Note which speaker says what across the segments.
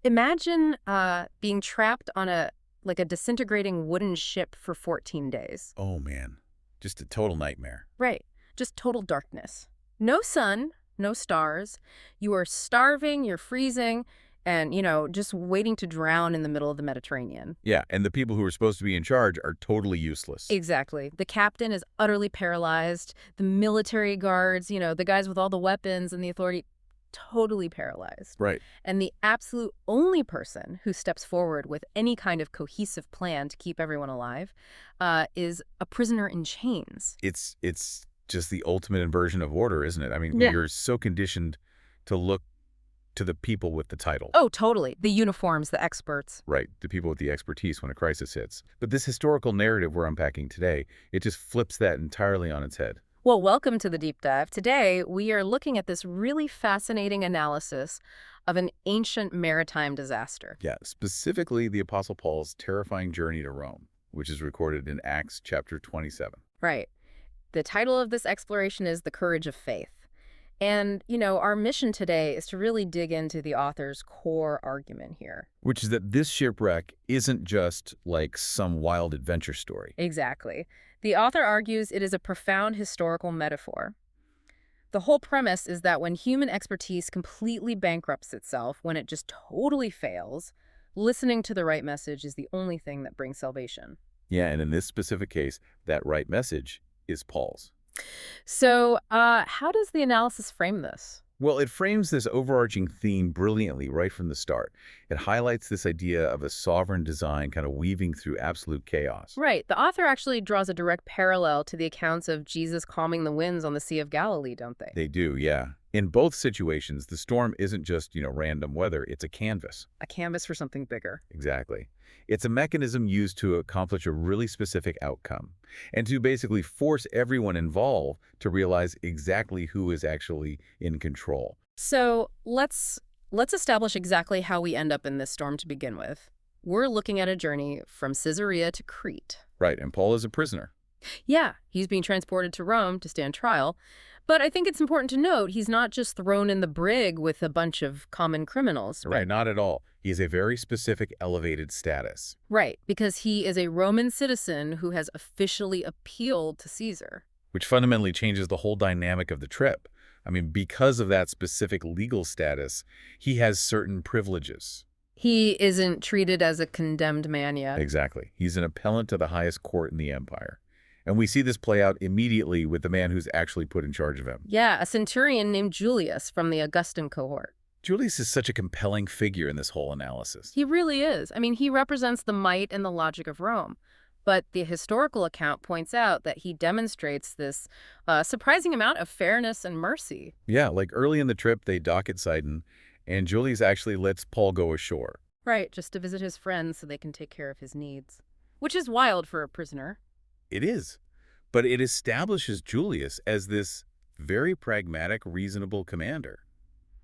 Speaker 1: Imagine being trapped on a disintegrating wooden ship for 14 days.
Speaker 2: Oh, man. Just a total nightmare.
Speaker 1: Right. Just total darkness. No sun, no stars. You are starving, you're freezing, and, just waiting to drown in the middle of the Mediterranean.
Speaker 2: Yeah, and the people who are supposed to be in charge are totally useless.
Speaker 1: Exactly. The captain is utterly paralyzed. The military guards, the guys with all the weapons and the authority, totally paralyzed.
Speaker 2: Right.
Speaker 1: And the absolute only person who steps forward with any kind of cohesive plan to keep everyone alive is a prisoner in chains.
Speaker 2: It's just the ultimate inversion of order, isn't it? I mean,
Speaker 1: Yeah.
Speaker 2: you're so conditioned to look to the people with the title.
Speaker 1: Oh, totally. The uniforms, the experts.
Speaker 2: Right, the people with the expertise when a crisis hits. But this historical narrative we're unpacking today, it just flips that entirely on its head.
Speaker 1: Well, welcome to the deep dive. Today, we are looking at this really fascinating analysis of an ancient maritime disaster.
Speaker 2: Yeah, specifically the Apostle Paul's terrifying journey to Rome, which is recorded in Acts chapter 27.
Speaker 1: Right. The title of this exploration is The Courage of Faith. And, our mission today is to really dig into the author's core argument here.
Speaker 2: Which is that this shipwreck isn't just like some wild adventure story.
Speaker 1: Exactly. The author argues it is a profound historical metaphor. The whole premise is that when human expertise completely bankrupts itself, when it just totally fails, listening to the right message is the only thing that brings salvation.
Speaker 2: Yeah, and in this specific case, that right message is Paul's.
Speaker 1: So, how does the analysis frame this?
Speaker 2: Well, it frames this overarching theme brilliantly right from the start. It highlights this idea of a sovereign design kind of weaving through absolute chaos.
Speaker 1: Right. The author actually draws a direct parallel to the accounts of Jesus calming the winds on the Sea of Galilee, don't they?
Speaker 2: They do, yeah. In both situations, the storm isn't just, random weather, it's a canvas.
Speaker 1: A canvas for something bigger.
Speaker 2: Exactly. It's a mechanism used to accomplish a really specific outcome and to basically force everyone involved to realize exactly who is actually in control.
Speaker 1: So let's establish exactly how we end up in this storm to begin with. We're looking at a journey from Caesarea to Crete.
Speaker 2: Right, and Paul is a prisoner.
Speaker 1: Yeah, he's being transported to Rome to stand trial. But I think it's important to note he's not just thrown in the brig with a bunch of common criminals.
Speaker 2: Right, not at all. He has a very specific elevated status.
Speaker 1: Right, because he is a Roman citizen who has officially appealed to Caesar.
Speaker 2: Which fundamentally changes the whole dynamic of the trip. I mean, because of that specific legal status, he has certain privileges.
Speaker 1: He isn't treated as a condemned man yet.
Speaker 2: Exactly. He's an appellant to the highest court in the empire. And we see this play out immediately with the man who's actually put in charge of him.
Speaker 1: Yeah, a centurion named Julius from the Augustan cohort.
Speaker 2: Julius is such a compelling figure in this whole analysis.
Speaker 1: He really is. I mean, he represents the might and the logic of Rome. But the historical account points out that he demonstrates this surprising amount of fairness and mercy.
Speaker 2: Yeah, like early in the trip, they dock at Sidon, and Julius actually lets Paul go ashore.
Speaker 1: Right, just to visit his friends so they can take care of his needs. Which is wild for a prisoner.
Speaker 2: It is. But it establishes Julius as this very pragmatic, reasonable commander.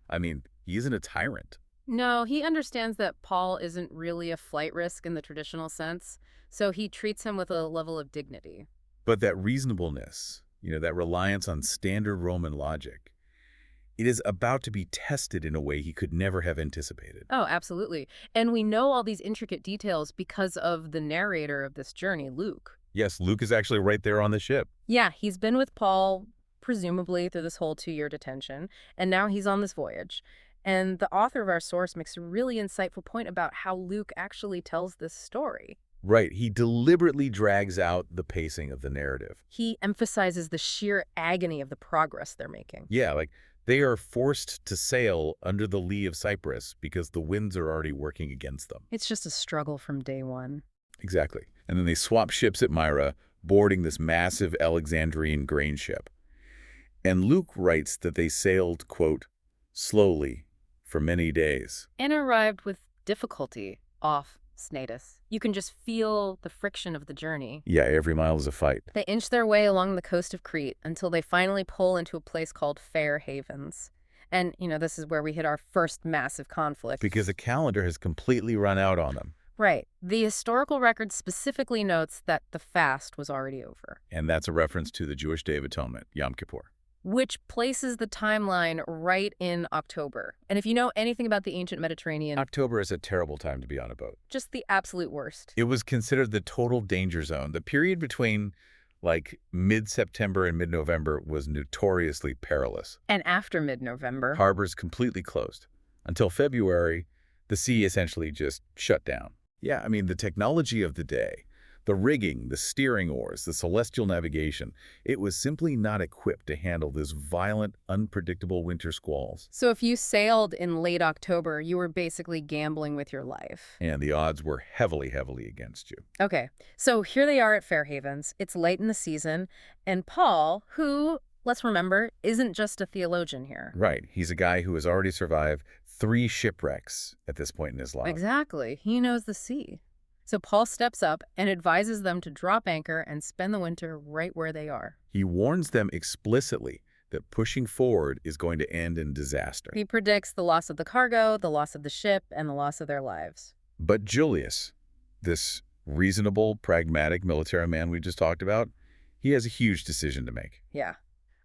Speaker 2: I mean, he isn't a tyrant.
Speaker 1: No, he understands that Paul isn't really a flight risk in the traditional sense, so he treats him with a level of dignity.
Speaker 2: But that reasonableness, that reliance on standard Roman logic, it is about to be tested in a way he could never have anticipated.
Speaker 1: Oh, absolutely. And we know all these intricate details because of the narrator of this journey, Luke.
Speaker 2: Yes, Luke is actually right there on the ship.
Speaker 1: Yeah, he's been with Paul, presumably, through this whole 2-year detention, and now he's on this voyage. And the author of our source makes a really insightful point about how Luke actually tells this story.
Speaker 2: Right, he deliberately drags out the pacing of the narrative.
Speaker 1: He emphasizes the sheer agony of the progress they're making.
Speaker 2: Yeah, like they are forced to sail under the lee of Cyprus because the winds are already working against them.
Speaker 1: It's just a struggle from day one.
Speaker 2: Exactly. And then they swap ships at Myra, boarding this massive Alexandrian grain ship. And Luke writes that they sailed, quote, slowly for many days.
Speaker 1: And arrived with difficulty off Snatus. You can just feel the friction of the journey.
Speaker 2: Yeah, every mile is a fight.
Speaker 1: They inch their way along the coast of Crete until they finally pull into a place called Fair Havens. And, this is where we hit our first massive conflict.
Speaker 2: Because the calendar has completely run out on them.
Speaker 1: Right. The historical record specifically notes that the fast was already over.
Speaker 2: And that's a reference to the Jewish Day of Atonement, Yom Kippur.
Speaker 1: which places the timeline right in October. And if you know anything about the ancient Mediterranean,
Speaker 2: October is a terrible time to be on a boat.
Speaker 1: just the absolute worst.
Speaker 2: It was considered the total danger zone. The period between, like, mid-September and mid-November was notoriously perilous.
Speaker 1: And after mid-November,
Speaker 2: Harbors completely closed. Until February, the sea essentially just shut down. Yeah, I mean, the technology of the day, the rigging, the steering oars, the celestial navigation, it was simply not equipped to handle this violent, unpredictable winter squalls.
Speaker 1: so if you sailed in late October, you were basically gambling with your life.
Speaker 2: And the odds were heavily, heavily against you.
Speaker 1: Okay, so here they are at Fairhavens. It's late in the season, and Paul, who, let's remember, isn't just a theologian here.
Speaker 2: Right. He's a guy who has already survived 3 shipwrecks at this point in his life.
Speaker 1: Exactly. He knows the sea. So Paul steps up and advises them to drop anchor and spend the winter right where they are.
Speaker 2: He warns them explicitly that pushing forward is going to end in disaster.
Speaker 1: He predicts the loss of the cargo, the loss of the ship, and the loss of their lives.
Speaker 2: But Julius, this reasonable, pragmatic military man we just talked about, he has a huge decision to make.
Speaker 1: Yeah.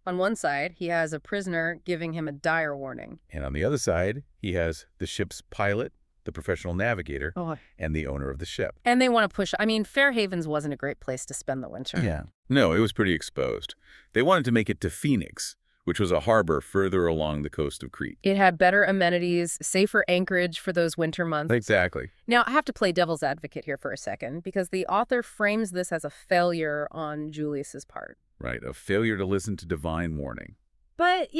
Speaker 1: On one side, he has a prisoner giving him a dire warning.
Speaker 2: And on the other side, he has the ship's pilot, the professional navigator,
Speaker 1: Oh.
Speaker 2: and the owner of the ship.
Speaker 1: And they want to push. I mean, Fairhavens wasn't a great place to spend the winter.
Speaker 2: Yeah. No, it was pretty exposed. They wanted to make it to Phoenix, which was a harbor further along the coast of Crete.
Speaker 1: It had better amenities, safer anchorage for those winter months.
Speaker 2: Exactly.
Speaker 1: Now, I have to play devil's advocate here for a second, because the author frames this as a failure on Julius's part.
Speaker 2: Right, a failure to listen to divine warning.
Speaker 1: But,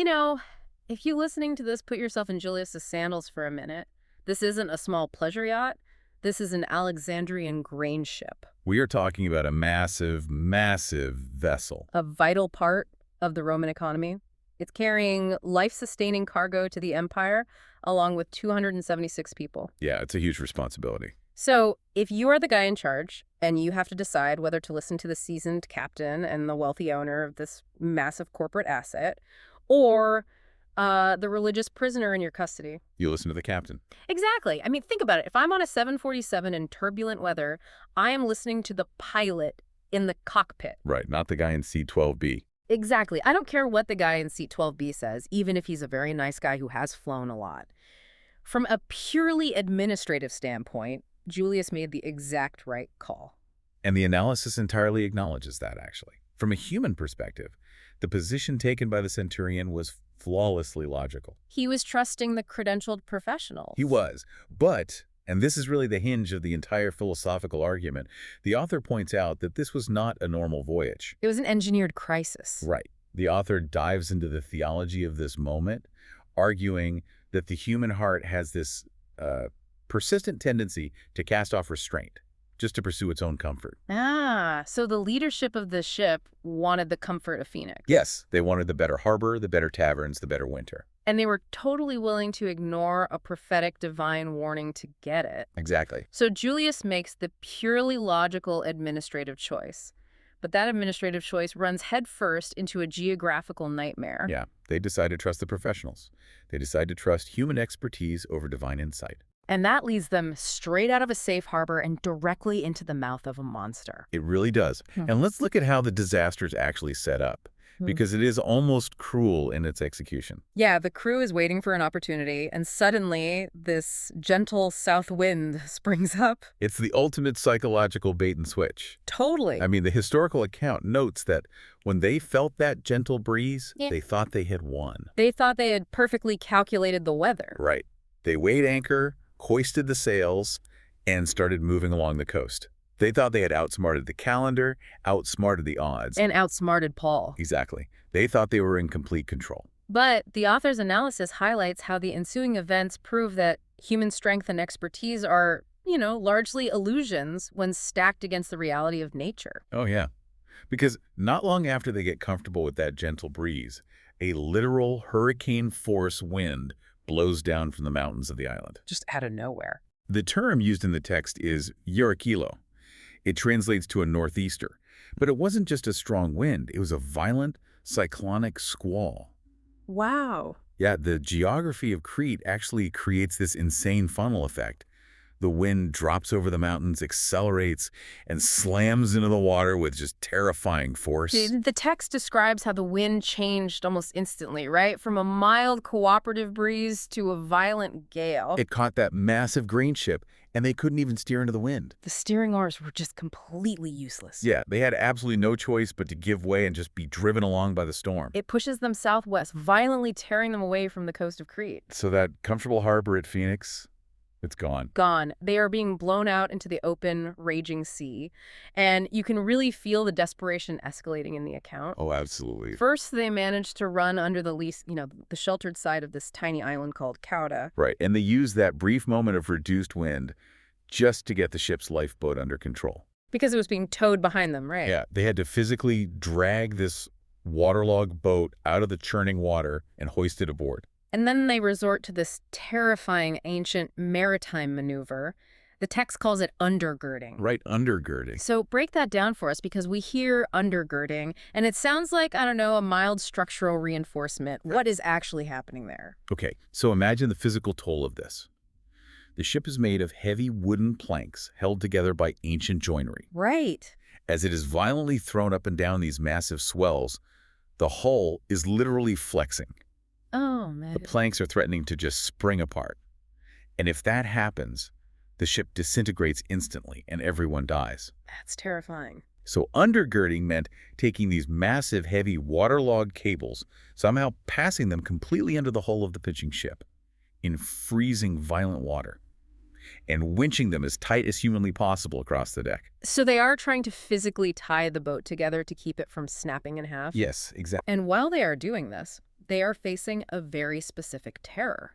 Speaker 1: if you listening to this, put yourself in Julius's sandals for a minute. This isn't a small pleasure yacht. This is an Alexandrian grain ship.
Speaker 2: We are talking about a massive, massive vessel.
Speaker 1: A vital part of the Roman economy. It's carrying life-sustaining cargo to the empire, along with 276 people.
Speaker 2: Yeah, it's a huge responsibility.
Speaker 1: So, if you are the guy in charge, and you have to decide whether to listen to the seasoned captain and the wealthy owner of this massive corporate asset, or the religious prisoner in your custody.
Speaker 2: You listen to the captain.
Speaker 1: Exactly. I mean, think about it. If I'm on a 747 in turbulent weather, I am listening to the pilot in the cockpit.
Speaker 2: Right, not the guy in C-12B.
Speaker 1: Exactly. I don't care what the guy in seat 12B says, even if he's a very nice guy who has flown a lot. From a purely administrative standpoint, Julius made the exact right call.
Speaker 2: And the analysis entirely acknowledges that, actually. From a human perspective, the position taken by the centurion was flawlessly logical.
Speaker 1: He was trusting the credentialed professionals.
Speaker 2: He was. But, and this is really the hinge of the entire philosophical argument, the author points out that this was not a normal voyage.
Speaker 1: It was an engineered crisis.
Speaker 2: Right. The author dives into the theology of this moment, arguing that the human heart has this persistent tendency to cast off restraint, just to pursue its own comfort.
Speaker 1: So the leadership of the ship wanted the comfort of Phoenix.
Speaker 2: Yes, they wanted the better harbor, the better taverns, the better winter.
Speaker 1: And they were totally willing to ignore a prophetic divine warning to get it.
Speaker 2: Exactly.
Speaker 1: So Julius makes the purely logical administrative choice. But that administrative choice runs headfirst into a geographical nightmare.
Speaker 2: Yeah, they decide to trust the professionals. They decide to trust human expertise over divine insight.
Speaker 1: And that leads them straight out of a safe harbor and directly into the mouth of a monster.
Speaker 2: It really does. And let's look at how the disaster is actually set up, because it is almost cruel in its execution.
Speaker 1: Yeah, the crew is waiting for an opportunity, and suddenly this gentle south wind springs up.
Speaker 2: It's the ultimate psychological bait and switch.
Speaker 1: Totally.
Speaker 2: I mean, the historical account notes that when they felt that gentle breeze,
Speaker 1: Yeah.
Speaker 2: they thought they had won.
Speaker 1: They thought they had perfectly calculated the weather.
Speaker 2: Right. They weighed anchor, hoisted the sails, and started moving along the coast. They thought they had outsmarted the calendar, outsmarted the odds.
Speaker 1: And outsmarted Paul.
Speaker 2: Exactly. They thought they were in complete control.
Speaker 1: But the author's analysis highlights how the ensuing events prove that human strength and expertise are, largely illusions when stacked against the reality of nature.
Speaker 2: Oh, yeah. Because not long after they get comfortable with that gentle breeze, a literal hurricane-force wind blows down from the mountains of the island.
Speaker 1: Just out of nowhere.
Speaker 2: The term used in the text is eurychilo. It translates to a northeaster. But it wasn't just a strong wind. It was a violent, cyclonic squall.
Speaker 1: Wow.
Speaker 2: Yeah, the geography of Crete actually creates this insane funnel effect. The wind drops over the mountains, accelerates, and slams into the water with just terrifying force.
Speaker 1: The text describes how the wind changed almost instantly, right? From a mild cooperative breeze to a violent gale.
Speaker 2: It caught that massive grain ship, and they couldn't even steer into the wind.
Speaker 1: The steering oars were just completely useless.
Speaker 2: Yeah, they had absolutely no choice but to give way and just be driven along by the storm.
Speaker 1: It pushes them southwest, violently tearing them away from the coast of Crete.
Speaker 2: So that comfortable harbor at Phoenix, it's gone.
Speaker 1: Gone. They are being blown out into the open, raging sea. And you can really feel the desperation escalating in the account.
Speaker 2: Oh, absolutely.
Speaker 1: First, they managed to run under the sheltered side of this tiny island called Cauda.
Speaker 2: Right, and they used that brief moment of reduced wind just to get the ship's lifeboat under control.
Speaker 1: Because it was being towed behind them, right?
Speaker 2: Yeah, they had to physically drag this waterlogged boat out of the churning water and hoist it aboard.
Speaker 1: And then they resort to this terrifying ancient maritime maneuver. The text calls it undergirding.
Speaker 2: Right, undergirding.
Speaker 1: So break that down for us, because we hear undergirding, and it sounds like, I don't know, a mild structural reinforcement. What is actually happening there?
Speaker 2: Okay, so imagine the physical toll of this. The ship is made of heavy wooden planks held together by ancient joinery.
Speaker 1: Right.
Speaker 2: As it is violently thrown up and down these massive swells, the hull is literally flexing.
Speaker 1: Oh, man.
Speaker 2: The planks are threatening to just spring apart. And if that happens, the ship disintegrates instantly and everyone dies.
Speaker 1: That's terrifying.
Speaker 2: So undergirding meant taking these massive, heavy, waterlogged cables, somehow passing them completely under the hull of the pitching ship in freezing, violent water, and winching them as tight as humanly possible across the deck.
Speaker 1: So they are trying to physically tie the boat together to keep it from snapping in half?
Speaker 2: Yes, exactly.
Speaker 1: And while they are doing this, they are facing a very specific terror.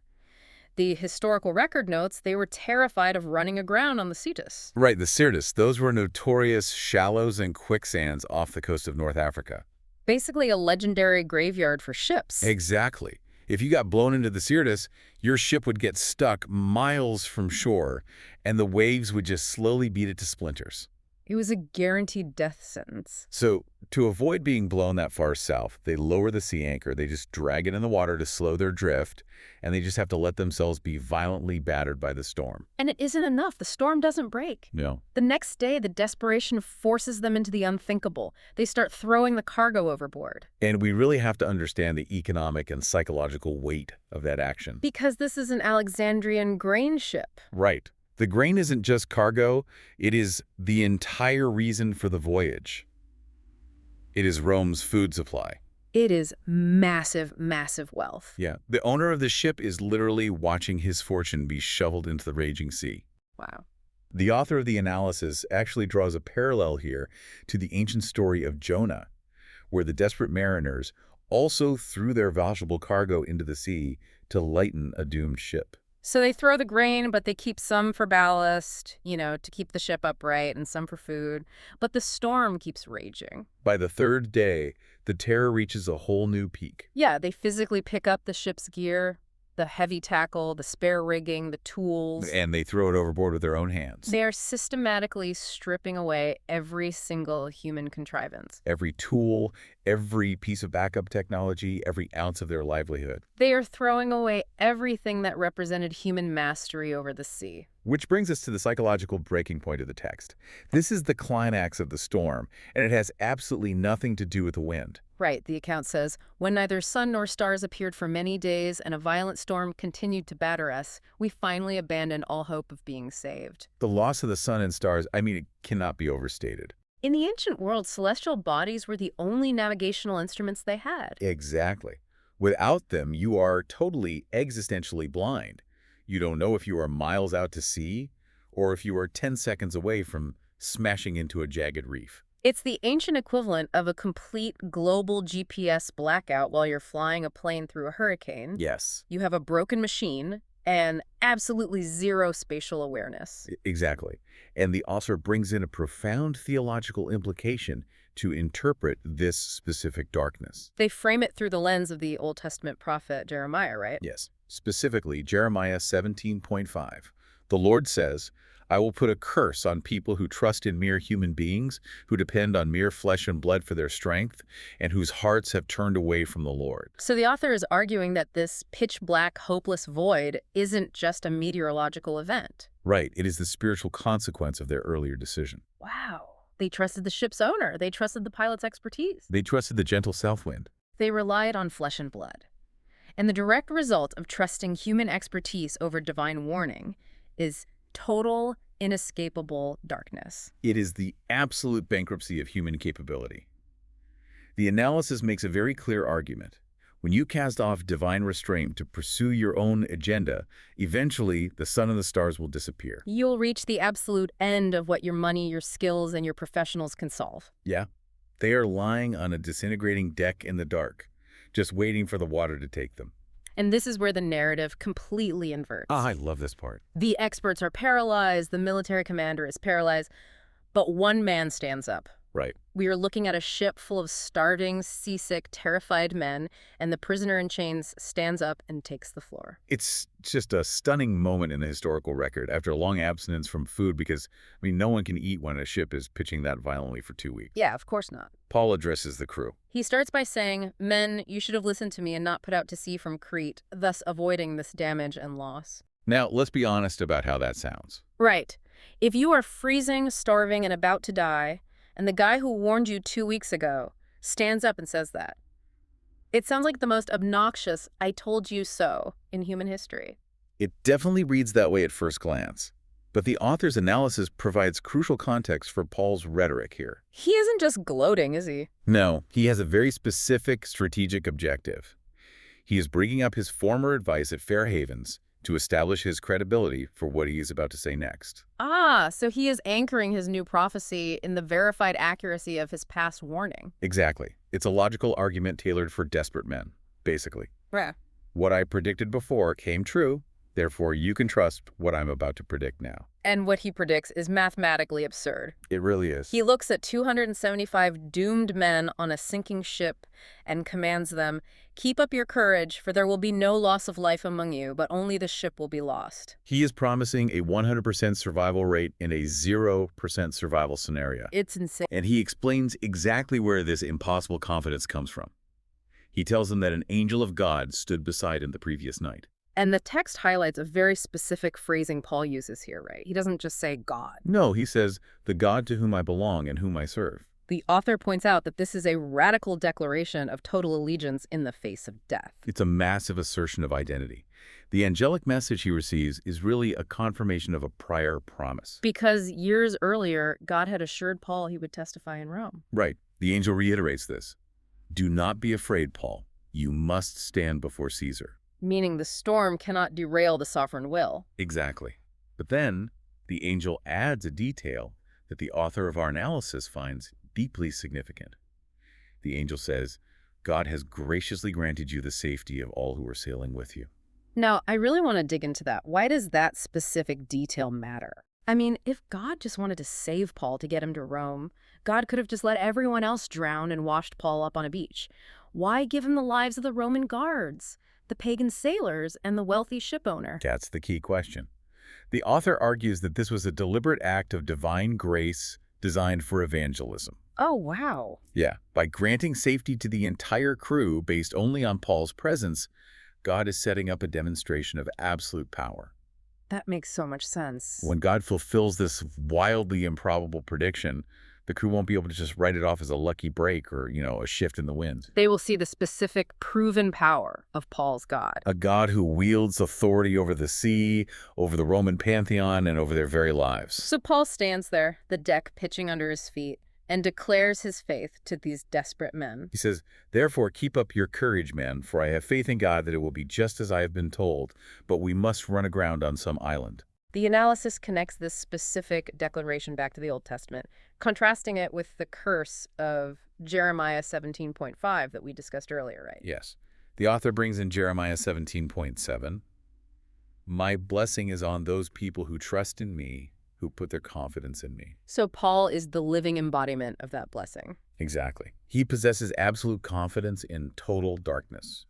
Speaker 1: The historical record notes they were terrified of running aground on the Cetus.
Speaker 2: Right, the Syrtis. Those were notorious shallows and quicksands off the coast of North Africa.
Speaker 1: Basically a legendary graveyard for ships.
Speaker 2: Exactly. If you got blown into the Syrtis, your ship would get stuck miles from shore, and the waves would just slowly beat it to splinters.
Speaker 1: It was a guaranteed death sentence.
Speaker 2: So, to avoid being blown that far south, they lower the sea anchor, they just drag it in the water to slow their drift, and they just have to let themselves be violently battered by the storm.
Speaker 1: And it isn't enough. The storm doesn't break.
Speaker 2: No.
Speaker 1: The next day, the desperation forces them into the unthinkable. They start throwing the cargo overboard.
Speaker 2: And we really have to understand the economic and psychological weight of that action.
Speaker 1: Because this is an Alexandrian grain ship.
Speaker 2: Right. The grain isn't just cargo, it is the entire reason for the voyage. It is Rome's food supply.
Speaker 1: It is massive, massive wealth.
Speaker 2: Yeah. The owner of the ship is literally watching his fortune be shoveled into the raging sea.
Speaker 1: Wow.
Speaker 2: The author of the analysis actually draws a parallel here to the ancient story of Jonah, where the desperate mariners also threw their valuable cargo into the sea to lighten a doomed ship.
Speaker 1: So they throw the grain, but they keep some for ballast, to keep the ship upright, and some for food. But the storm keeps raging.
Speaker 2: By the third day, the terror reaches a whole new peak.
Speaker 1: Yeah, they physically pick up the ship's gear, the heavy tackle, the spare rigging, the tools.
Speaker 2: And they throw it overboard with their own hands.
Speaker 1: They are systematically stripping away every single human contrivance.
Speaker 2: Every tool, every piece of backup technology, every ounce of their livelihood.
Speaker 1: They are throwing away everything that represented human mastery over the sea.
Speaker 2: Which brings us to the psychological breaking point of the text. This is the climax of the storm, and it has absolutely nothing to do with the wind.
Speaker 1: Right, the account says, when neither sun nor stars appeared for many days and a violent storm continued to batter us, we finally abandoned all hope of being saved.
Speaker 2: The loss of the sun and stars, it cannot be overstated.
Speaker 1: In the ancient world, celestial bodies were the only navigational instruments they had.
Speaker 2: Exactly. Without them, you are totally existentially blind. You don't know if you are miles out to sea or if you are 10 seconds away from smashing into a jagged reef.
Speaker 1: It's the ancient equivalent of a complete global GPS blackout while you're flying a plane through a hurricane.
Speaker 2: Yes.
Speaker 1: You have a broken machine and absolutely zero spatial awareness.
Speaker 2: Exactly. And the author brings in a profound theological implication to interpret this specific darkness.
Speaker 1: They frame it through the lens of the Old Testament prophet Jeremiah, right?
Speaker 2: Yes. Specifically, Jeremiah 17:5. The Lord says, I will put a curse on people who trust in mere human beings, who depend on mere flesh and blood for their strength, and whose hearts have turned away from the Lord.
Speaker 1: So the author is arguing that this pitch-black, hopeless void isn't just a meteorological event.
Speaker 2: Right, it is the spiritual consequence of their earlier decision.
Speaker 1: Wow. They trusted the ship's owner. They trusted the pilot's expertise.
Speaker 2: They trusted the gentle south wind.
Speaker 1: They relied on flesh and blood. And the direct result of trusting human expertise over divine warning is total, inescapable darkness.
Speaker 2: It is the absolute bankruptcy of human capability. The analysis makes a very clear argument. When you cast off divine restraint to pursue your own agenda, eventually the sun and the stars will disappear.
Speaker 1: You'll reach the absolute end of what your money, your skills, and your professionals can solve.
Speaker 2: Yeah, they are lying on a disintegrating deck in the dark, just waiting for the water to take them.
Speaker 1: And this is where the narrative completely inverts.
Speaker 2: Ah, I love this part.
Speaker 1: The experts are paralyzed, the military commander is paralyzed, but one man stands up.
Speaker 2: Right.
Speaker 1: We are looking at a ship full of starving, seasick, terrified men, and the prisoner in chains stands up and takes the floor.
Speaker 2: It's just a stunning moment in the historical record after a long abstinence from food because, no one can eat when a ship is pitching that violently for 2 weeks.
Speaker 1: Yeah, of course not.
Speaker 2: Paul addresses the crew.
Speaker 1: He starts by saying, "Men, you should have listened to me and not put out to sea from Crete, thus avoiding this damage and loss."
Speaker 2: Now, let's be honest about how that sounds.
Speaker 1: Right. If you are freezing, starving, and about to die, and the guy who warned you 2 weeks ago stands up and says that, it sounds like the most obnoxious "I told you so" in human history.
Speaker 2: It definitely reads that way at first glance. But the author's analysis provides crucial context for Paul's rhetoric here.
Speaker 1: He isn't just gloating, is he?
Speaker 2: No, he has a very specific strategic objective. He is bringing up his former advice at Fair Havens to establish his credibility for what he is about to say next.
Speaker 1: Ah, so he is anchoring his new prophecy in the verified accuracy of his past warning.
Speaker 2: Exactly. It's a logical argument tailored for desperate men, basically.
Speaker 1: Yeah.
Speaker 2: What I predicted before came true, therefore you can trust what I'm about to predict now.
Speaker 1: And what he predicts is mathematically absurd.
Speaker 2: It really is.
Speaker 1: He looks at 275 doomed men on a sinking ship and commands them, "Keep up your courage, for there will be no loss of life among you, but only the ship will be lost."
Speaker 2: He is promising a 100% survival rate in a 0% survival scenario.
Speaker 1: It's insane.
Speaker 2: And he explains exactly where this impossible confidence comes from. He tells them that an angel of God stood beside him the previous night.
Speaker 1: And the text highlights a very specific phrasing Paul uses here, right? He doesn't just say God.
Speaker 2: No, he says, the God to whom I belong and whom I serve.
Speaker 1: The author points out that this is a radical declaration of total allegiance in the face of death.
Speaker 2: It's a massive assertion of identity. The angelic message he receives is really a confirmation of a prior promise.
Speaker 1: Because years earlier, God had assured Paul he would testify in Rome.
Speaker 2: Right. The angel reiterates this. Do not be afraid, Paul. You must stand before Caesar.
Speaker 1: Meaning the storm cannot derail the sovereign will.
Speaker 2: Exactly. But then the angel adds a detail that the author of our analysis finds deeply significant. The angel says, God has graciously granted you the safety of all who are sailing with you.
Speaker 1: Now, I really want to dig into that. Why does that specific detail matter? I mean, if God just wanted to save Paul to get him to Rome, God could have just let everyone else drown and washed Paul up on a beach. Why give him the lives of the Roman guards, the pagan sailors, and the wealthy shipowner?
Speaker 2: That's the key question. The author argues that this was a deliberate act of divine grace designed for evangelism.
Speaker 1: Oh, wow.
Speaker 2: Yeah, by granting safety to the entire crew based only on Paul's presence, God is setting up a demonstration of absolute power.
Speaker 1: That makes so much sense.
Speaker 2: When God fulfills this wildly improbable prediction, the crew won't be able to just write it off as a lucky break or, a shift in the wind.
Speaker 1: They will see the specific proven power of Paul's God.
Speaker 2: A God who wields authority over the sea, over the Roman pantheon, and over their very lives.
Speaker 1: So Paul stands there, the deck pitching under his feet, and declares his faith to these desperate men.
Speaker 2: He says, therefore keep up your courage, men, for I have faith in God that it will be just as I have been told, but we must run aground on some island.
Speaker 1: The analysis connects this specific declaration back to the Old Testament, contrasting it with the curse of Jeremiah 17.5 that we discussed earlier, right?
Speaker 2: Yes. The author brings in Jeremiah 17.7. My blessing is on those people who trust in me, who put their confidence in me.
Speaker 1: So Paul is the living embodiment of that blessing.
Speaker 2: Exactly. He possesses absolute confidence in total darkness.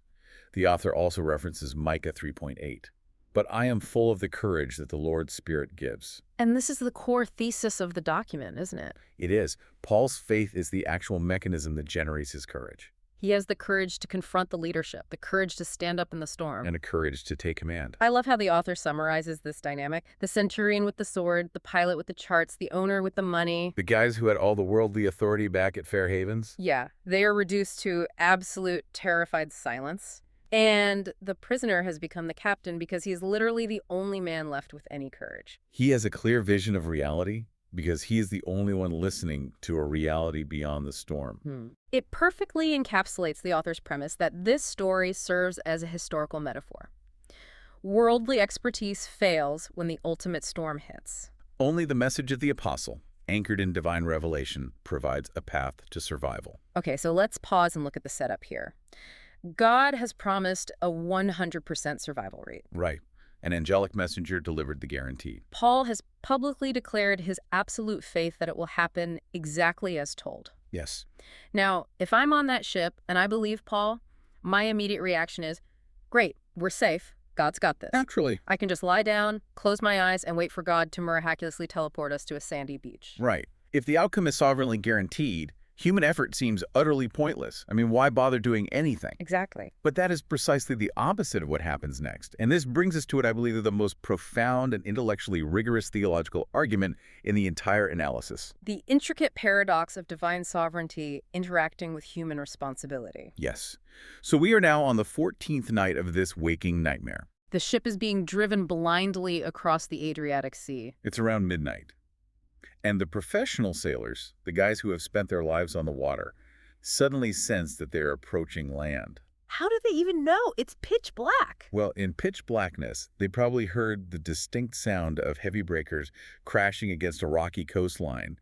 Speaker 2: The author also references Micah 3.8. But I am full of the courage that the Lord's Spirit gives.
Speaker 1: And this is the core thesis of the document, isn't it?
Speaker 2: It is. Paul's faith is the actual mechanism that generates his courage.
Speaker 1: He has the courage to confront the leadership, the courage to stand up in the storm.
Speaker 2: And a courage to take command.
Speaker 1: I love how the author summarizes this dynamic. The centurion with the sword, the pilot with the charts, the owner with the money.
Speaker 2: The guys who had all the worldly authority back at Fair Havens?
Speaker 1: Yeah, they are reduced to absolute terrified silence. And the prisoner has become the captain because he's literally the only man left with any courage.
Speaker 2: He has a clear vision of reality because he is the only one listening to a reality beyond the storm.
Speaker 1: It perfectly encapsulates the author's premise that this story serves as a historical metaphor. Worldly expertise fails when the ultimate storm hits.
Speaker 2: Only the message of the apostle, anchored in divine revelation, provides a path to survival.
Speaker 1: Okay, so let's pause and look at the setup here. God has promised a 100% survival rate.
Speaker 2: Right. An angelic messenger delivered the guarantee.
Speaker 1: Paul has publicly declared his absolute faith that it will happen exactly as told.
Speaker 2: Yes.
Speaker 1: Now, if I'm on that ship and I believe Paul, my immediate reaction is, great, we're safe. God's got this.
Speaker 2: Naturally.
Speaker 1: I can just lie down, close my eyes, and wait for God to miraculously teleport us to a sandy beach.
Speaker 2: Right. If the outcome is sovereignly guaranteed, human effort seems utterly pointless. I mean, why bother doing anything?
Speaker 1: Exactly.
Speaker 2: But that is precisely the opposite of what happens next. And this brings us to what I believe is the most profound and intellectually rigorous theological argument in the entire analysis.
Speaker 1: The intricate paradox of divine sovereignty interacting with human responsibility.
Speaker 2: Yes. So we are now on the 14th night of this waking nightmare.
Speaker 1: The ship is being driven blindly across the Adriatic Sea.
Speaker 2: It's around midnight. And the professional sailors, the guys who have spent their lives on the water, suddenly sense that they're approaching land.
Speaker 1: How do they even know? It's pitch black.
Speaker 2: Well, in pitch blackness, they probably heard the distinct sound of heavy breakers crashing against a rocky coastline,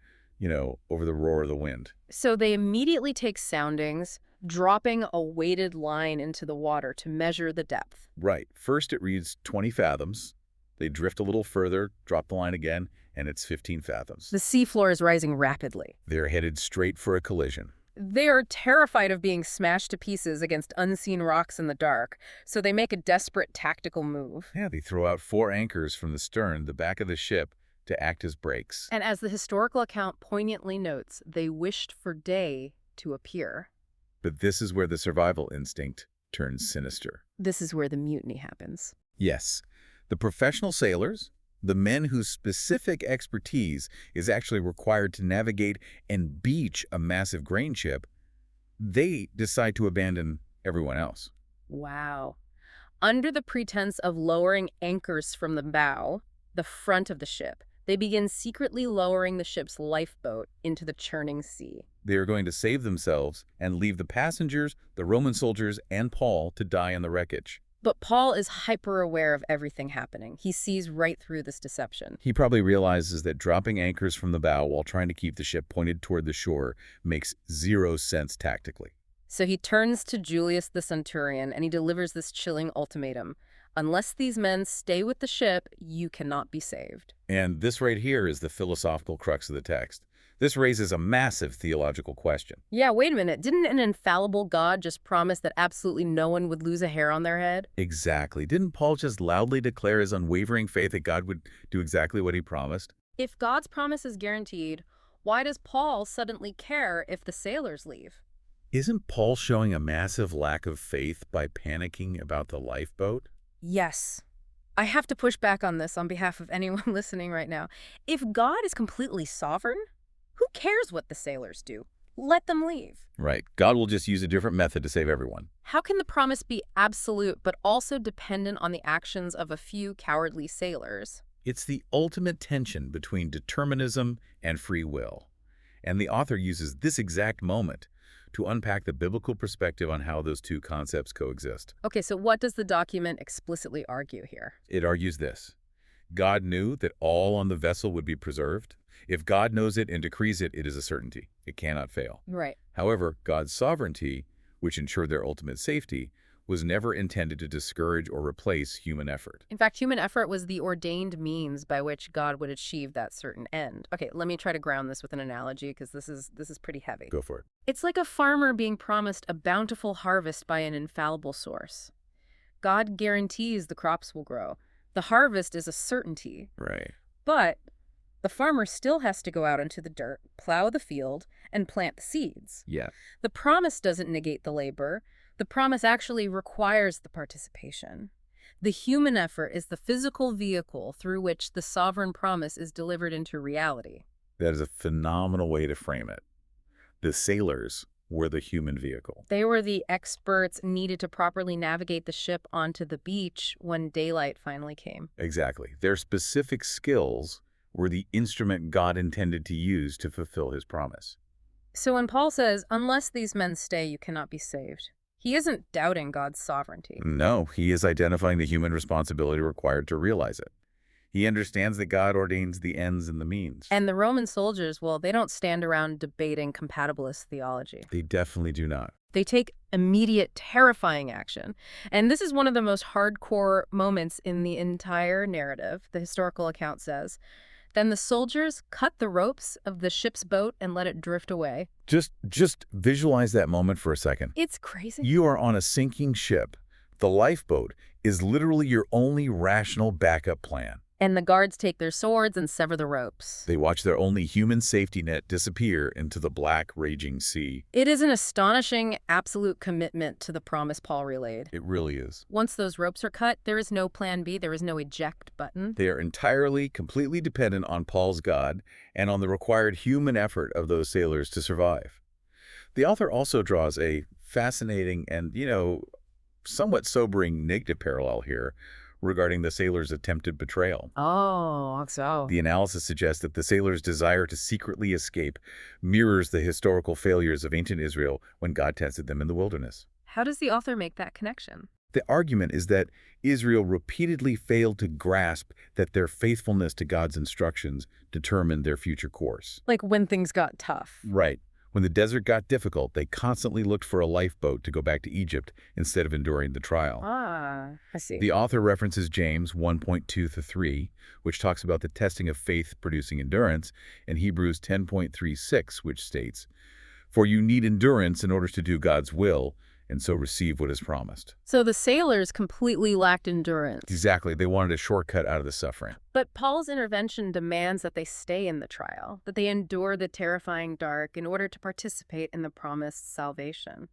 Speaker 2: over the roar of the wind.
Speaker 1: So they immediately take soundings, dropping a weighted line into the water to measure the depth.
Speaker 2: Right. First it reads 20 fathoms. They drift a little further, drop the line again, and it's 15 fathoms.
Speaker 1: The seafloor is rising rapidly.
Speaker 2: They're headed straight for a collision.
Speaker 1: They are terrified of being smashed to pieces against unseen rocks in the dark, so they make a desperate tactical move.
Speaker 2: Yeah, they throw out 4 anchors from the stern, the back of the ship, to act as brakes.
Speaker 1: And as the historical account poignantly notes, they wished for day to appear.
Speaker 2: But this is where the survival instinct turns sinister.
Speaker 1: This is where the mutiny happens.
Speaker 2: Yes, the professional sailors, the men whose specific expertise is actually required to navigate and beach a massive grain ship, they decide to abandon everyone else.
Speaker 1: Wow. Under the pretense of lowering anchors from the bow, the front of the ship, they begin secretly lowering the ship's lifeboat into the churning sea.
Speaker 2: They are going to save themselves and leave the passengers, the Roman soldiers, and Paul to die in the wreckage.
Speaker 1: But Paul is hyper-aware of everything happening. He sees right through this deception.
Speaker 2: He probably realizes that dropping anchors from the bow while trying to keep the ship pointed toward the shore makes 0 sense tactically.
Speaker 1: So he turns to Julius the centurion and he delivers this chilling ultimatum. Unless these men stay with the ship, you cannot be saved.
Speaker 2: And this right here is the philosophical crux of the text. This raises a massive theological question.
Speaker 1: Yeah, wait a minute. Didn't an infallible God just promise that absolutely no one would lose a hair on their head?
Speaker 2: Exactly. Didn't Paul just loudly declare his unwavering faith that God would do exactly what he promised?
Speaker 1: If God's promise is guaranteed, why does Paul suddenly care if the sailors leave?
Speaker 2: Isn't Paul showing a massive lack of faith by panicking about the lifeboat?
Speaker 1: Yes. I have to push back on this on behalf of anyone listening right now. If God is completely sovereign, who cares what the sailors do? Let them leave.
Speaker 2: Right. God will just use a different method to save everyone.
Speaker 1: How can the promise be absolute but also dependent on the actions of a few cowardly sailors?
Speaker 2: It's the ultimate tension between determinism and free will. And the author uses this exact moment to unpack the biblical perspective on how those two concepts coexist.
Speaker 1: Okay, so what does the document explicitly argue here?
Speaker 2: It argues this. God knew that all on the vessel would be preserved. If God knows it and decrees it, it is a certainty. It cannot fail.
Speaker 1: Right.
Speaker 2: However, God's sovereignty, which ensured their ultimate safety, was never intended to discourage or replace human effort.
Speaker 1: In fact, human effort was the ordained means by which God would achieve that certain end. Okay, let me try to ground this with an analogy because this is pretty heavy.
Speaker 2: Go for it.
Speaker 1: It's like a farmer being promised a bountiful harvest by an infallible source. God guarantees the crops will grow. The harvest is a certainty.
Speaker 2: Right.
Speaker 1: But The farmer still has to go out into the dirt, plow the field, and plant the seeds.
Speaker 2: Yeah.
Speaker 1: The promise doesn't negate the labor. The promise actually requires the participation. The human effort is the physical vehicle through which the sovereign promise is delivered into reality.
Speaker 2: That is a phenomenal way to frame it. The sailors were the human vehicle.
Speaker 1: They were the experts needed to properly navigate the ship onto the beach when daylight finally came.
Speaker 2: Exactly. Their specific skills were the instrument God intended to use to fulfill his promise.
Speaker 1: So when Paul says, unless these men stay, you cannot be saved, he isn't doubting God's sovereignty.
Speaker 2: No, he is identifying the human responsibility required to realize it. He understands that God ordains the ends and the means.
Speaker 1: And the Roman soldiers, well, they don't stand around debating compatibilist theology.
Speaker 2: They definitely do not.
Speaker 1: They take immediate, terrifying action. And this is one of the most hardcore moments in the entire narrative, the historical account says. Then the soldiers cut the ropes of the ship's boat and let it drift away.
Speaker 2: Just visualize that moment for a second.
Speaker 1: It's crazy.
Speaker 2: You are on a sinking ship. The lifeboat is literally your only rational backup plan.
Speaker 1: And the guards take their swords and sever the ropes.
Speaker 2: They watch their only human safety net disappear into the black, raging sea.
Speaker 1: It is an astonishing, absolute commitment to the promise Paul relayed.
Speaker 2: It really is.
Speaker 1: Once those ropes are cut, there is no plan B, there is no eject button.
Speaker 2: They are entirely, completely dependent on Paul's God and on the required human effort of those sailors to survive. The author also draws a fascinating and, somewhat sobering negative parallel here regarding the sailors' attempted betrayal.
Speaker 1: Oh, so.
Speaker 2: The analysis suggests that the sailors' desire to secretly escape mirrors the historical failures of ancient Israel when God tested them in the wilderness.
Speaker 1: How does the author make that connection?
Speaker 2: The argument is that Israel repeatedly failed to grasp that their faithfulness to God's instructions determined their future course.
Speaker 1: Like when things got tough.
Speaker 2: Right. When the desert got difficult, they constantly looked for a lifeboat to go back to Egypt instead of enduring the trial.
Speaker 1: Ah, I see.
Speaker 2: The author references James 1:2-3, which talks about the testing of faith producing endurance, and Hebrews 10:36, which states, "For you need endurance in order to do God's will, and so receive what is promised."
Speaker 1: So the sailors completely lacked endurance.
Speaker 2: Exactly. They wanted a shortcut out of the suffering.
Speaker 1: But Paul's intervention demands that they stay in the trial, that they endure the terrifying dark in order to participate in the promised salvation.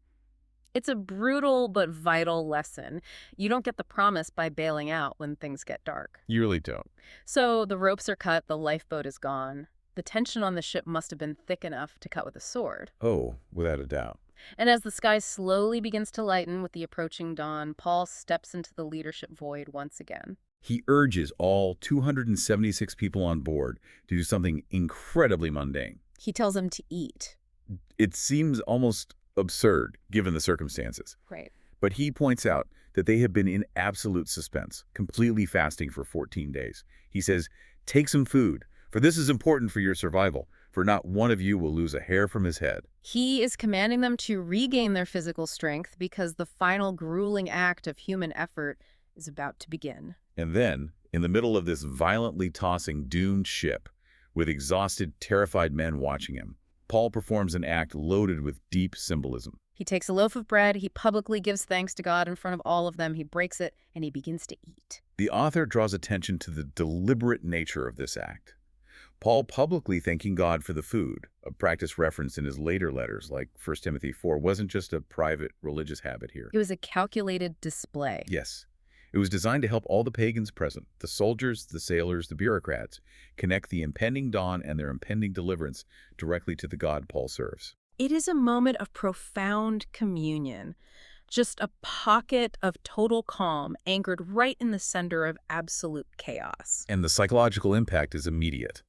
Speaker 1: It's a brutal but vital lesson. You don't get the promise by bailing out when things get dark.
Speaker 2: You really don't.
Speaker 1: So the ropes are cut, the lifeboat is gone. The tension on the ship must have been thick enough to cut with a sword.
Speaker 2: Oh, without a doubt.
Speaker 1: And as the sky slowly begins to lighten with the approaching dawn, Paul steps into the leadership void once again.
Speaker 2: He urges all 276 people on board to do something incredibly mundane.
Speaker 1: He tells them to eat.
Speaker 2: It seems almost absurd, given the circumstances.
Speaker 1: Right.
Speaker 2: But he points out that they have been in absolute suspense, completely fasting for 14 days. He says, "Take some food, for this is important for your survival, for not one of you will lose a hair from his head."
Speaker 1: He is commanding them to regain their physical strength because the final grueling act of human effort is about to begin.
Speaker 2: And then, in the middle of this violently tossing, doomed ship, with exhausted, terrified men watching him, Paul performs an act loaded with deep symbolism.
Speaker 1: He takes a loaf of bread, he publicly gives thanks to God in front of all of them, he breaks it, and he begins to eat.
Speaker 2: The author draws attention to the deliberate nature of this act. Paul publicly thanking God for the food, a practice referenced in his later letters like 1 Timothy 4, wasn't just a private religious habit here.
Speaker 1: It was a calculated display.
Speaker 2: Yes. It was designed to help all the pagans present, the soldiers, the sailors, the bureaucrats, connect the impending dawn and their impending deliverance directly to the God Paul serves.
Speaker 1: It is a moment of profound communion, just a pocket of total calm anchored right in the center of absolute chaos.
Speaker 2: And the psychological impact is immediate.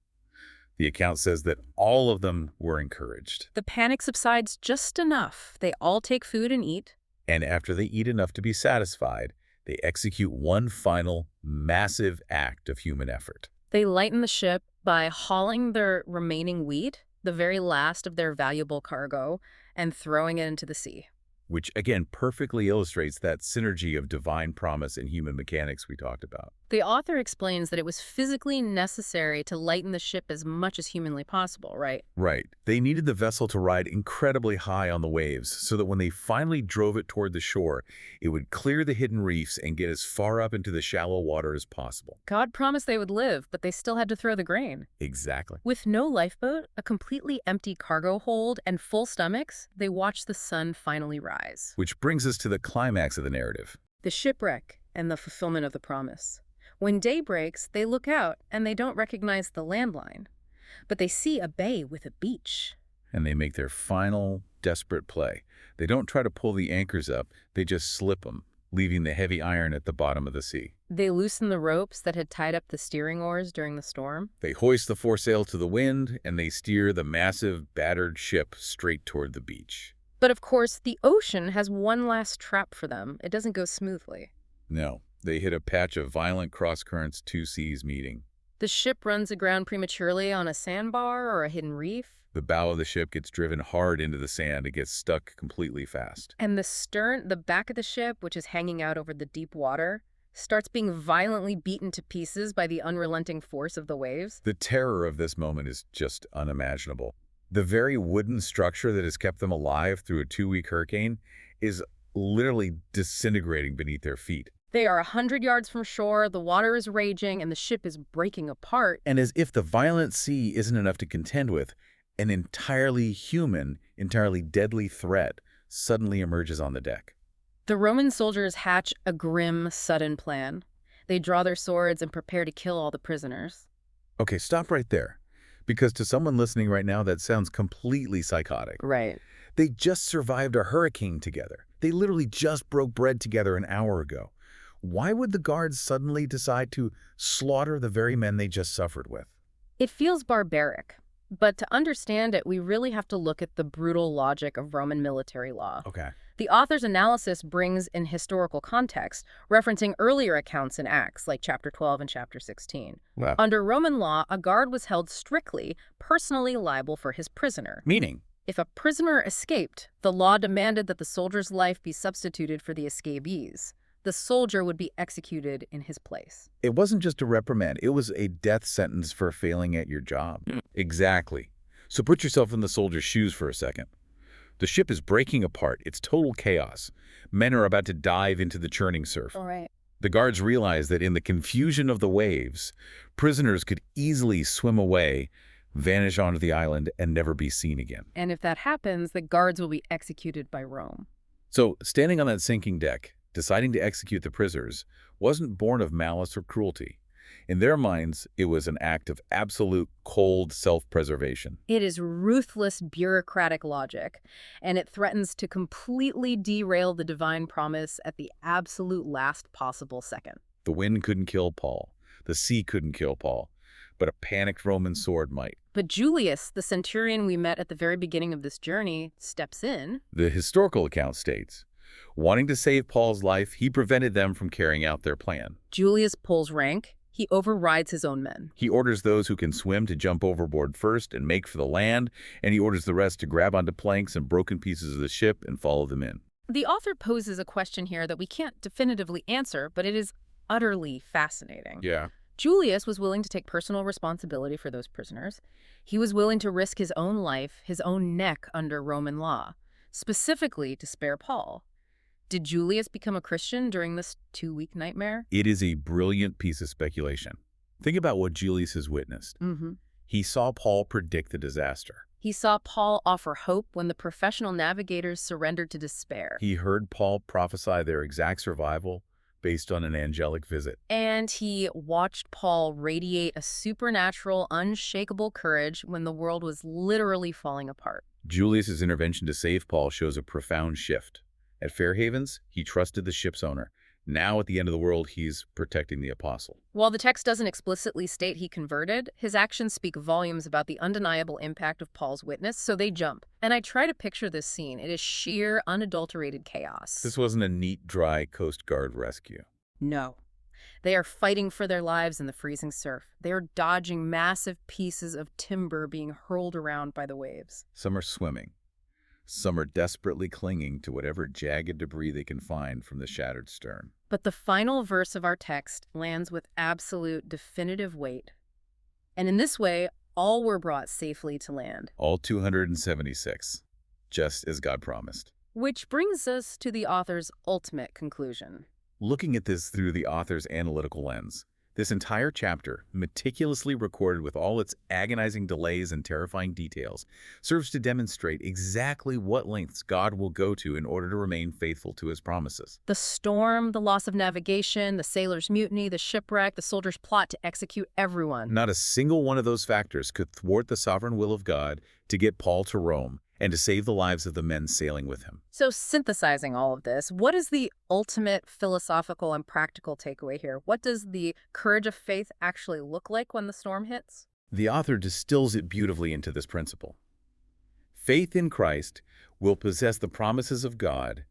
Speaker 2: The account says that all of them were encouraged.
Speaker 1: The panic subsides just enough. They all take food and eat.
Speaker 2: And after they eat enough to be satisfied, they execute one final, massive act of human effort.
Speaker 1: They lighten the ship by hauling their remaining wheat, the very last of their valuable cargo, and throwing it into the sea.
Speaker 2: Which, again, perfectly illustrates that synergy of divine promise and human mechanics we talked about.
Speaker 1: The author explains that it was physically necessary to lighten the ship as much as humanly possible, right?
Speaker 2: Right. They needed the vessel to ride incredibly high on the waves so that when they finally drove it toward the shore, it would clear the hidden reefs and get as far up into the shallow water as possible.
Speaker 1: God promised they would live, but they still had to throw the grain.
Speaker 2: Exactly.
Speaker 1: With no lifeboat, a completely empty cargo hold, and full stomachs, they watched the sun finally rise.
Speaker 2: Which brings us to the climax of the narrative.
Speaker 1: The shipwreck and the fulfillment of the promise. When day breaks, they look out and they don't recognize the landline, but they see a bay with a beach.
Speaker 2: And they make their final, desperate play. They don't try to pull the anchors up, they just slip them, leaving the heavy iron at the bottom of the sea.
Speaker 1: They loosen the ropes that had tied up the steering oars during the storm.
Speaker 2: They hoist the foresail to the wind, and they steer the massive, battered ship straight toward the beach.
Speaker 1: But of course, the ocean has one last trap for them. It doesn't go smoothly.
Speaker 2: No, they hit a patch of violent cross-currents, two seas meeting.
Speaker 1: The ship runs aground prematurely on a sandbar or a hidden reef.
Speaker 2: The bow of the ship gets driven hard into the sand. It gets stuck completely fast.
Speaker 1: And the back of the ship, which is hanging out over the deep water, starts being violently beaten to pieces by the unrelenting force of the waves.
Speaker 2: The terror of this moment is just unimaginable. The very wooden structure that has kept them alive through a 2-week hurricane is literally disintegrating beneath their feet.
Speaker 1: They are 100 yards from shore, the water is raging, and the ship is breaking apart.
Speaker 2: And as if the violent sea isn't enough to contend with, an entirely human, entirely deadly threat suddenly emerges on the deck.
Speaker 1: The Roman soldiers hatch a grim, sudden plan. They draw their swords and prepare to kill all the prisoners.
Speaker 2: Okay, stop right there. Because to someone listening right now, that sounds completely psychotic.
Speaker 1: Right.
Speaker 2: They just survived a hurricane together. They literally just broke bread together an hour ago. Why would the guards suddenly decide to slaughter the very men they just suffered with?
Speaker 1: It feels barbaric. But to understand it, we really have to look at the brutal logic of Roman military law.
Speaker 2: Okay.
Speaker 1: The author's analysis brings in historical context, referencing earlier accounts in Acts, like chapter 12 and chapter 16.
Speaker 2: Wow.
Speaker 1: Under Roman law, a guard was held strictly, personally liable for his prisoner.
Speaker 2: Meaning?
Speaker 1: If a prisoner escaped, the law demanded that the soldier's life be substituted for the escapee's. The soldier would be executed in his place.
Speaker 2: It wasn't just a reprimand. It was a death sentence for failing at your job. Exactly. So put yourself in the soldier's shoes for a second. The ship is breaking apart. It's total chaos. Men are about to dive into the churning surf.
Speaker 1: All right.
Speaker 2: The guards realize that in the confusion of the waves, prisoners could easily swim away, vanish onto the island, and never be seen again.
Speaker 1: And if that happens, the guards will be executed by Rome.
Speaker 2: So standing on that sinking deck, deciding to execute the prisoners, wasn't born of malice or cruelty. In their minds, it was an act of absolute cold self-preservation.
Speaker 1: It is ruthless bureaucratic logic, and it threatens to completely derail the divine promise at the absolute last possible second.
Speaker 2: The wind couldn't kill Paul. The sea couldn't kill Paul. But a panicked Roman sword might.
Speaker 1: But Julius, the centurion we met at the very beginning of this journey, steps in.
Speaker 2: The historical account states, wanting to save Paul's life, he prevented them from carrying out their plan.
Speaker 1: Julius pulls rank. He overrides his own men.
Speaker 2: He orders those who can swim to jump overboard first and make for the land, and he orders the rest to grab onto planks and broken pieces of the ship and follow them in.
Speaker 1: The author poses a question here that we can't definitively answer, but it is utterly fascinating.
Speaker 2: Yeah.
Speaker 1: Julius was willing to take personal responsibility for those prisoners. He was willing to risk his own life, his own neck under Roman law, specifically to spare Paul. Did Julius become a Christian during this 2-week nightmare?
Speaker 2: It is a brilliant piece of speculation. Think about what Julius has witnessed. He saw Paul predict the disaster.
Speaker 1: He saw Paul offer hope when the professional navigators surrendered to despair.
Speaker 2: He heard Paul prophesy their exact survival based on an angelic visit.
Speaker 1: And he watched Paul radiate a supernatural, unshakable courage when the world was literally falling apart.
Speaker 2: Julius's intervention to save Paul shows a profound shift. At Fair Havens, he trusted the ship's owner. Now, at the end of the world, he's protecting the apostle.
Speaker 1: While the text doesn't explicitly state he converted, his actions speak volumes about the undeniable impact of Paul's witness, so they jump. And I try to picture this scene. It is sheer, unadulterated chaos.
Speaker 2: This wasn't a neat, dry Coast Guard rescue.
Speaker 1: No. They are fighting for their lives in the freezing surf. They are dodging massive pieces of timber being hurled around by the waves.
Speaker 2: Some are swimming. Some are desperately clinging to whatever jagged debris they can find from the shattered stern.
Speaker 1: But the final verse of our text lands with absolute definitive weight. And in this way, all were brought safely to land.
Speaker 2: All 276, just as God promised.
Speaker 1: Which brings us to the author's ultimate conclusion.
Speaker 2: Looking at this through the author's analytical lens, this entire chapter, meticulously recorded with all its agonizing delays and terrifying details, serves to demonstrate exactly what lengths God will go to in order to remain faithful to his promises.
Speaker 1: The storm, the loss of navigation, the sailors' mutiny, the shipwreck, the soldiers' plot to execute everyone.
Speaker 2: Not a single one of those factors could thwart the sovereign will of God to get Paul to Rome and to save the lives of the men sailing with him.
Speaker 1: So synthesizing all of this, what is the ultimate philosophical and practical takeaway here? What does the courage of faith actually look like when the storm hits?
Speaker 2: The author distills it beautifully into this principle. Faith in Christ will possess the promises of God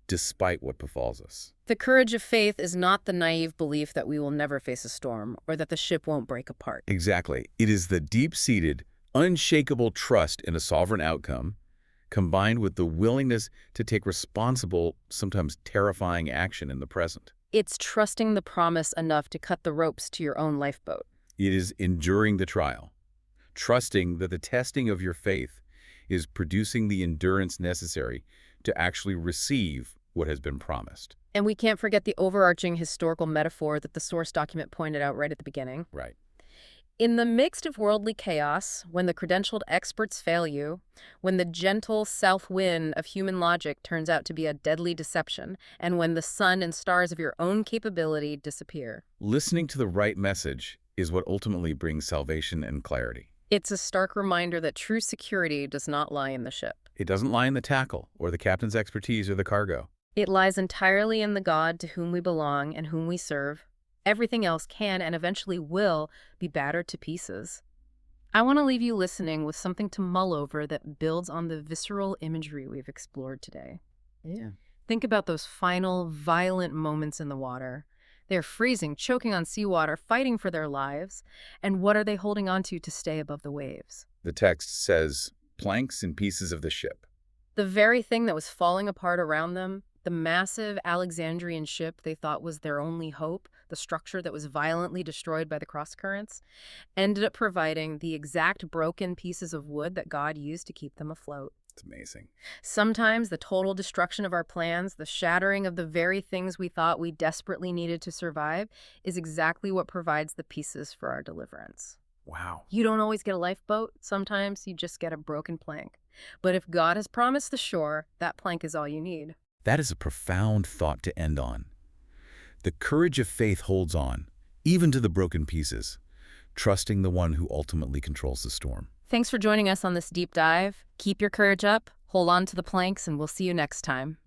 Speaker 2: despite what befalls us.
Speaker 1: The courage of faith is not the naive belief that we will never face a storm or that the ship won't break apart.
Speaker 2: Exactly. It is the deep-seated, unshakable trust in a sovereign outcome, combined with the willingness to take responsible, sometimes terrifying action in the present.
Speaker 1: It's trusting the promise enough to cut the ropes to your own lifeboat.
Speaker 2: It is enduring the trial, trusting that the testing of your faith is producing the endurance necessary to actually receive what has been promised.
Speaker 1: And we can't forget the overarching historical metaphor that the source document pointed out right at the beginning.
Speaker 2: Right.
Speaker 1: In the midst of worldly chaos, when the credentialed experts fail you, when the gentle south wind of human logic turns out to be a deadly deception, and when the sun and stars of your own capability disappear.
Speaker 2: Listening to the right message is what ultimately brings salvation and clarity.
Speaker 1: It's a stark reminder that true security does not lie in the ship.
Speaker 2: It doesn't lie in the tackle, or the captain's expertise, or the cargo.
Speaker 1: It lies entirely in the God to whom we belong and whom we serve. Everything else can and eventually will be battered to pieces. I want to leave you listening with something to mull over that builds on the visceral imagery we've explored today.
Speaker 2: Yeah.
Speaker 1: Think about those final, violent moments in the water. They're freezing, choking on seawater, fighting for their lives. And what are they holding onto to stay above the waves?
Speaker 2: The text says, planks and pieces of the ship.
Speaker 1: The very thing that was falling apart around them, the massive Alexandrian ship they thought was their only hope, the structure that was violently destroyed by the cross-currents, ended up providing the exact broken pieces of wood that God used to keep them afloat.
Speaker 2: It's amazing.
Speaker 1: Sometimes the total destruction of our plans, the shattering of the very things we thought we desperately needed to survive, is exactly what provides the pieces for our deliverance.
Speaker 2: Wow.
Speaker 1: You don't always get a lifeboat. Sometimes you just get a broken plank. But if God has promised the shore, that plank is all you need.
Speaker 2: That is a profound thought to end on. The courage of faith holds on, even to the broken pieces, trusting the one who ultimately controls the storm.
Speaker 1: Thanks for joining us on this deep dive. Keep your courage up, hold on to the planks, and we'll see you next time.